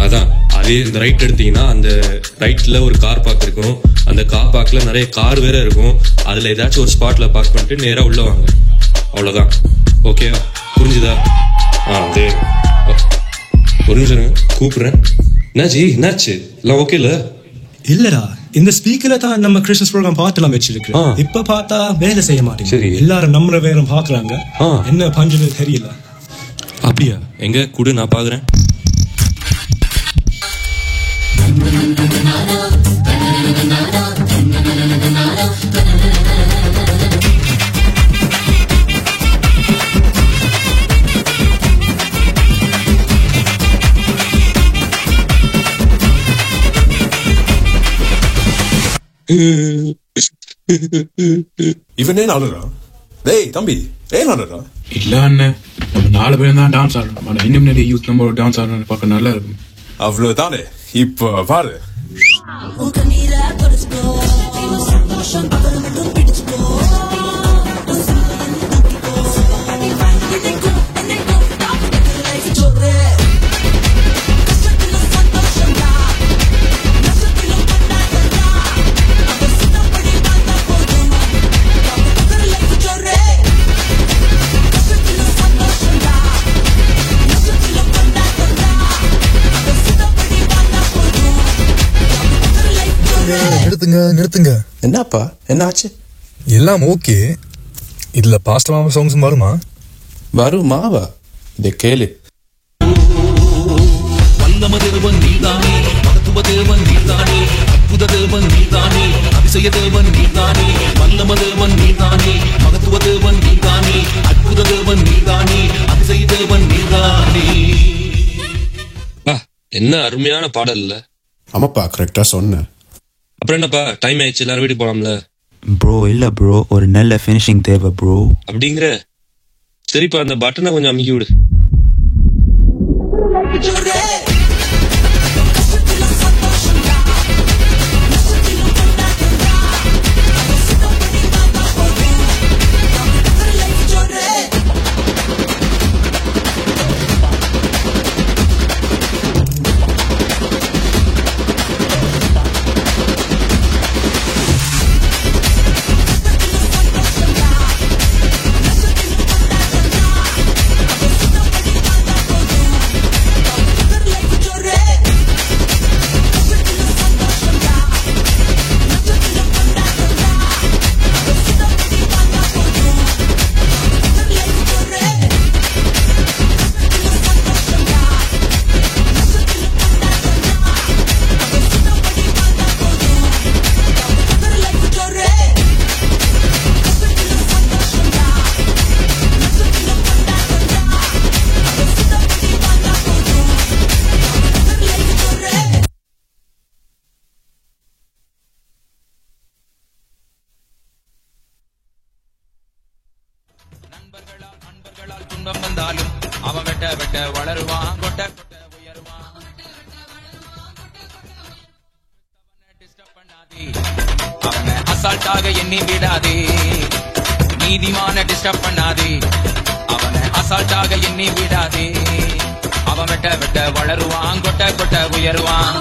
அதான் அதே இந்த ரைட் எடுத்தீங்கன்னா அந்த ரைட்ல ஒரு கார் பார்க் இருக்கும். அந்த கார் பார்க்ல நிறைய கார் வேற இருக்கும். அதுல ஏதாச்சும் ஒரு ஸ்பாட்ல பார்க் பண்ணிட்டு நேரா உள்ள வாங்க. அவ்வளவுதான். ஓகேவா? புரிஞ்சுதா? அதே ஒரு நிமிஷம் கூப்பிடுறேன். என்னாச்சு எல்லாம் ஓகேல? இல்லடா, இந்த ஸ்பீக்கர்ல தான் நம்ம கிறிஸ்மஸ் ப்ரோக்ராம் பாட்டுலாம் வச்சிருக்கு. இப்ப பார்த்தா வேலை செய்ய மாட்டேங்குது. சரி, எல்லாரும் நம்மள வேற பாக்குறாங்க. என்ன பண்றது தெரியல. அப்படியா? எங்க கூடு நான் பாக்குறேன். இவனே நாளுடா. டேய் தம்பி, நாளுடா. இல்ல அண்ணன், நம்ம 4 பேரும் தான் டான்ஸ் ஆடணும். ஆனா இன்னும் நிறைய யூத் நம்ம டான்ஸ் ஆடணும் பார்க்க நல்லா இருக்கும். அவ்வளவுதானே. இப்ப பாரு. நிறுத்துங்க. என்னப்பா, என்னாச்சு? எல்லாம் ஓகே. இதுல பாஸ்ட் மாமா சாங்ஸ் வருமா? வருமாவா? இதை கேளு. வல்லம தேவன் நீதானே, மகத்துவ தேவன் நீதானே, அற்புத தேவன் நீதானே, அதிசய தேவன் நீதானே. வல்லம தேவன் நீதானே, மகத்துவ தேவன் நீதானே, அற்புத தேவன் நீதானே, அதிசய தேவன் நீதானே. என்ன அருமையான பாடல் இல்ல? ஆமாப்பா, கரெக்டா சொன்ன. அப்புறம் என்னப்பா, டைம் ஆயிடுச்சு, எல்லாரும் வீட்டுக்கு போலாம்ல? ப்ரோ இல்ல ப்ரோ, ஒரு நல்ல ஃபினிஷிங் தேவை ப்ரோ. அப்படிங்கிற? சரிப்பா, அந்த பட்டனை கொஞ்சம் அமுக்கி விடு. அன்பர்களால் துன்பம் வந்தாலும் அவன் வெட்ட வெட்ட வளருவான், கொட்ட கொட்ட உயருவான். டிஸ்டர்ப் பண்ணாதே, அவனை அசால்ட்டாக எண்ணி விடாதே. நீதிமான டிஸ்டர்ப் பண்ணாதே, அவனை அசால்ட்டாக எண்ணி விடாதே. அவன் வெட்ட வெட்ட வளருவான், கொட்ட கொட்ட உயருவான்.